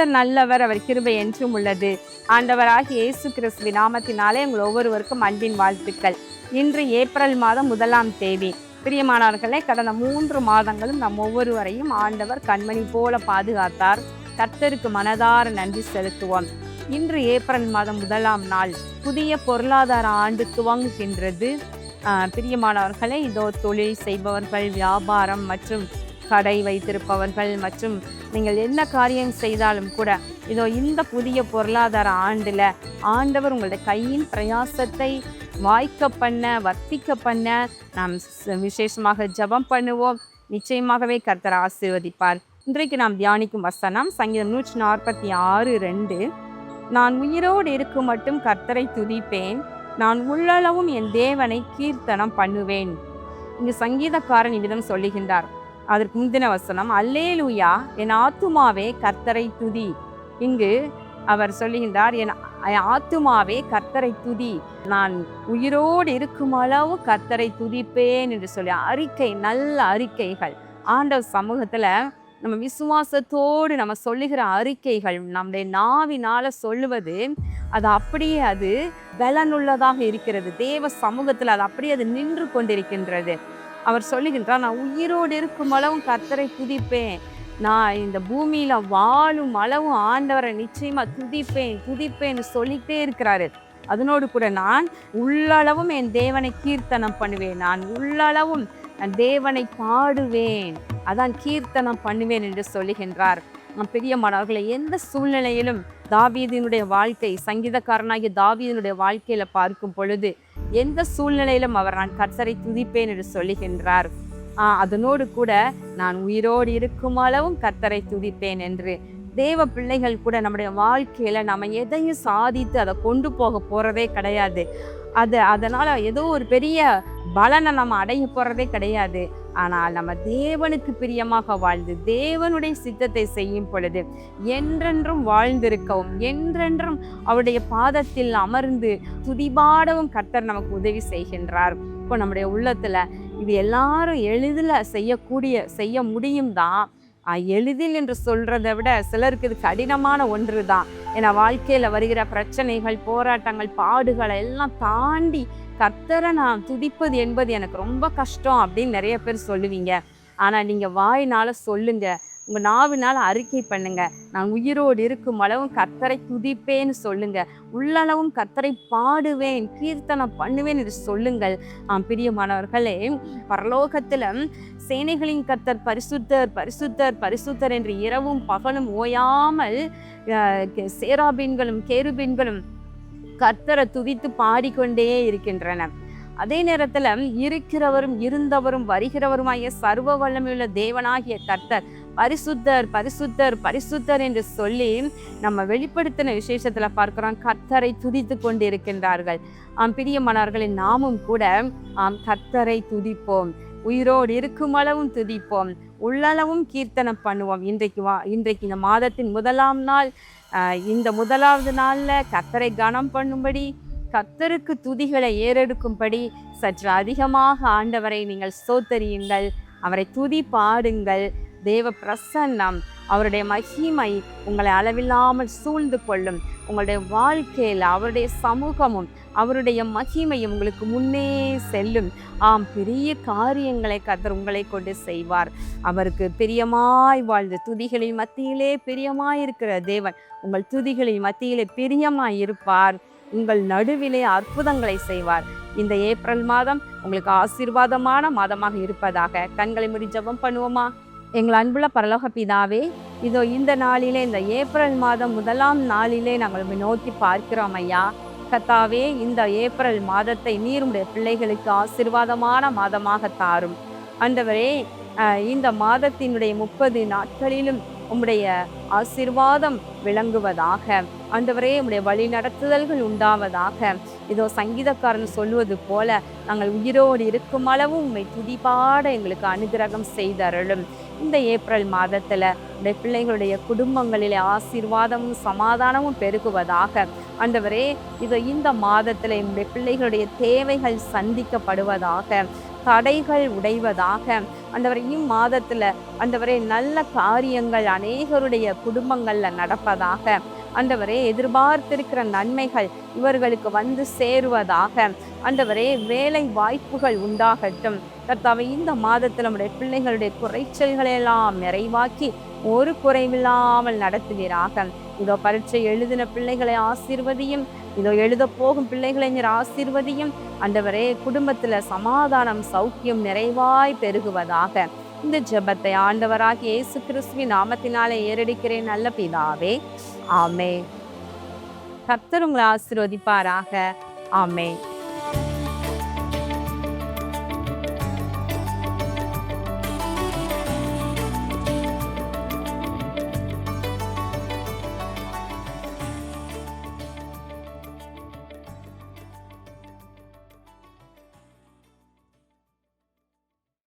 கர்த்தர் நல்லவர், அவர் கிருபை என்றும் உள்ளது. ஆண்டவராகிய இயேசு கிறிஸ்துவின் நாமத்தினாலே உங்கள் ஒவ்வொருவருக்கும் அன்பின் வாழ்த்துக்கள். இன்று ஏப்ரல் மாதம் 1ஆம் தேதி. பிரியமானவர்களே, கடந்த 3 மாதங்களும் நம் ஒவ்வொருவரையும் ஆண்டவர் கண்மணி போல பாதுகாத்தார். கர்த்தருக்கு மனதார நன்றி செலுத்துவோம். இன்று ஏப்ரல் மாதம் 1ஆம் நாள், புதிய பொருளாதார ஆண்டு துவங்குகின்றது. பிரியமானவர்களே, இதோ தொழில் செய்பவர்கள், வியாபாரம் மற்றும் கடை வைத்திருப்பவர்கள் மற்றும் நீங்கள் என்ன காரியம் செய்தாலும் கூட, இதோ இந்த புதிய பொருளாதார ஆண்டில் ஆண்டவர் உங்களுடைய கையின் பிரயாசத்தை வாய்க்க பண்ண, வர்த்திக்க பண்ண நாம் விசேஷமாக ஜெபம் பண்ணுவோம். நிச்சயமாகவே கர்த்தர் ஆசீர்வதிப்பார். இன்றைக்கு நாம் தியானிக்கும் வசனம் சங்கீதம் 146:2. நான் உயிரோடு இருக்கும் மட்டும் கர்த்தரை துதிப்பேன், நான் உள்ளளவும் என் தேவனை கீர்த்தனம் பண்ணுவேன். இங்கு சங்கீதக்காரன் இவ்விதம் சொல்லுகின்றார். அதற்கு முந்தின வசனம், அல்லேலூயா என் ஆத்துமாவே கர்த்தரை துதி. இங்கு அவர் சொல்லுகின்றார், என் ஆத்துமாவே கர்த்தரை துதி, நான் உயிரோடு இருக்கும் அளவு கர்த்தரை துதிப்பேன் என்று சொல்லி அறிக்கை, நல்ல அறிக்கைகள் ஆண்டவர் சமூகத்துல நம்ம விசுவாசத்தோடு நம்ம சொல்லுகிற அறிக்கைகள், நம்முடைய நாவினால சொல்லுவது அது அப்படியே அது பலனுள்ளதாக இருக்கிறது. தேவ சமூகத்தில் அது அப்படியே அது நின்று கொண்டிருக்கின்றது. அவர் சொல்லுகின்றார், நான் உயிரோடு இருக்கும் அளவும் கர்த்தரை துதிப்பேன், நான் இந்த பூமியில வாழும் அளவும் ஆண்டவரை நிச்சயமா துதிப்பேன்னு சொல்லிட்டே இருக்கிறாரு. அதனோடு கூட நான் உள்ளளவும் என் தேவனை கீர்த்தனம் பண்ணுவேன், நான் உள்ளளவும் தேவனை பாடுவேன், அதான் கீர்த்தனம் பண்ணுவேன் என்று சொல்லுகின்றார். பிரியமானவர்களை, எந்த சூழ்நிலையிலும் தாவீதினுடைய வாழ்க்கை, சங்கீதக்காரனாகிய தாவீதினுடைய வாழ்க்கையில பார்க்கும் பொழுது எந்த சூழ்நிலையிலும் அவர் நான் கர்த்தரை துதிப்பேன் என்று சொல்லுகின்றார். அதனோடு கூட நான் உயிரோடு இருக்கும் அளவும் கர்த்தரை துதிப்பேன் என்று. தேவ பிள்ளைகள் கூட நம்முடைய வாழ்க்கையில நம்ம எதையும் சாதித்து அதை கொண்டு போக போறதே கிடையாது. அதனால ஏதோ ஒரு பெரிய பலனை நம்ம அடைய போறதே கிடையாது. ஆனால் நம்ம தேவனுக்கு பிரியமாக வாழ்ந்து தேவனுடைய சித்தத்தை செய்யும் பொழுது என்றென்றும் வாழ்ந்திருக்கவும், என்றென்றும் அவருடைய பாதத்தில் அமர்ந்து துதிபாடவும் கர்த்தர் நமக்கு உதவி செய்கின்றார். இப்போ நம்முடைய உள்ளத்துல இது எல்லாரும் எளிதில் செய்ய முடியும் தான். எளிதில் என்று சொல்றதை விட சிலருக்கு இது கடினமான ஒன்று தான். ஏன்னா வாழ்க்கையில வருகிற பிரச்சனைகள், போராட்டங்கள், பாடுகளை எல்லாம் தாண்டி கர்த்தரை நான் துதிப்பது என்பது எனக்கு ரொம்ப கஷ்டம் அப்படின்னு நிறைய பேர் சொல்லுவீங்க. ஆனா நீங்க வாயினால சொல்லுங்க, உங்க நாவினால அறிக்கை பண்ணுங்க, நான் உயிரோடு இருக்கும் அளவும் கர்த்தரை துதிப்பேன்னு சொல்லுங்க, உள்ளளவும் கர்த்தரை பாடுவேன், கீர்த்தனம் பண்ணுவேன் என்று சொல்லுங்கள். பிரியமானவர்களே, பரலோகத்துல சேனைகளின் கர்த்தர் பரிசுத்தர் பரிசுத்தர் பரிசுத்தர் என்று இரவும் பகலும் ஓயாமல் சேராபீன்களும் கேருபீன்களும் கர்த்தரை துதித்து பாடிக்கொண்டே இருக்கின்றன. அதே நேரத்துல இருக்கிறவரும் இருந்தவரும் வருகிறவருமாகிய சர்வ வல்லமையுள்ள தேவனாகிய கர்த்தர் பரிசுத்தர் பரிசுத்தர் பரிசுத்தர் என்று சொல்லி நம்ம வெளிப்படுத்தின விசேஷத்துல பார்க்கிறோம், கர்த்தரை துதித்து கொண்டு இருக்கின்றார்கள். பிரியமானவர்களின் நாமும் கூட கர்த்தரை துதிப்போம், உயிரோடு இருக்கும் அளவும் துதிப்போம், உள்ளளவும் கீர்த்தனம் பண்ணுவோம். இன்றைக்கு இந்த மாதத்தின் 1ஆம் நாள், இந்த 1வது நாள்ல கர்த்தரை கனம் பண்ணும்படி, கர்த்தருக்கு துதிகளை ஏறெடுக்கும்படி சற்று அதிகமாக ஆண்டவரை நீங்கள் ஸ்தோத்தரியுங்கள், அவரை துதி பாடுங்கள். தேவ பிரசன்னம், அவருடைய மகிமை உங்களை அளவில்லாமல் சூழ்ந்து கொள்ளும். உங்களுடைய வாழ்க்கையில் அவருடைய சமூகமும் அவருடைய மகிமையும் உங்களுக்கு முன்னே செல்லும். பெரிய காரியங்களை கர்த்தர் உங்களை கொண்டு செய்வார். அவருக்கு பிரியமாய் வாழ்ந்து துதிகளின் மத்தியிலே பிரியமாயிருக்கிற தேவன் உங்கள் துதிகளின் மத்தியிலே பிரியமாய் இருப்பார். உங்கள் நடுவிலே அற்புதங்களை செய்வார். இந்த ஏப்ரல் மாதம் உங்களுக்கு ஆசீர்வாதமான மாதமாக இருப்பதாக. கண்களை மூடி ஜெபம் பண்ணுவோமா? எங்கள் அன்புள்ள பரலோக பிதாவே, இதோ இந்த நாளிலே, இந்த ஏப்ரல் மாதம் 1ஆம் நாளிலே நாங்கள் நோக்கி பார்க்கிறோம் ஐயா. கர்த்தாவே, இந்த ஏப்ரல் மாதத்தை நீர் உடைய பிள்ளைகளுக்கு ஆசீர்வாதமான மாதமாக தாரும். ஆண்டவரே, இந்த மாதத்தினுடைய 30 நாட்களிலும் உம்முடைய ஆசீர்வாதம் விளங்குவதாக. ஆண்டவரே, உம்முடைய வழி நடத்துதல்கள் உண்டாவதாக. இதோ சங்கீதக்காரன் சொல்வது போல நாங்கள் உயிரோடு இருக்கும் அளவும் உம்மை துதிபாட எங்களுக்கு அனுகிரகம் செய்தருளும். இந்த ஏப்ரல் மாதத்துல உடைய பிள்ளைகளுடைய குடும்பங்களிலே ஆசீர்வாதமும் சமாதானமும் பெருகுவதாக. ஆண்டவரே, இதோ இந்த மாதத்துல என்னுடைய பிள்ளைகளுடைய தேவைகள் சந்திக்கப்படுவதாக. தடைகள் உடைவதாக. ஆண்டவரே, இம்மாதத்துல ஆண்டவரே நல்ல காரியங்கள் அநேகருடைய குடும்பங்கள்ல நடப்பதாக. ஆண்டவரே, எதிர்பார்த்திருக்கிற நன்மைகள் இவர்களுக்கு வந்து சேருவதாக. ஆண்டவரே, வேலை வாய்ப்புகள் உண்டாகட்டும். கர்த்தாவே, இந்த மாதத்தில் நம்முடைய பிள்ளைகளுடைய குறைச்சல்களை எல்லாம் நிறைவாக்கி ஒரு குறைவில்லாமல் நடத்துவீராக. இதோ பரீட்சை எழுதின பிள்ளைகளை ஆசீர்வதியும். இதோ எழுத போகும் பிள்ளைகளை நீர் ஆசீர்வதியும். ஆண்டவரே, குடும்பத்துல சமாதானம் சௌக்கியம் நிறைவாய் பெருகுவதாக. இந்த ஜெபத்தை ஆண்டவராகிய இயேசு கிறிஸ்துவின் நாமத்தினாலே ஏறெடுக்கிறேன் நல்ல பிதாவே. ஆமென். கர்த்தர் உங்களை ஆசீர்வதிப்பாராக. ஆமென்.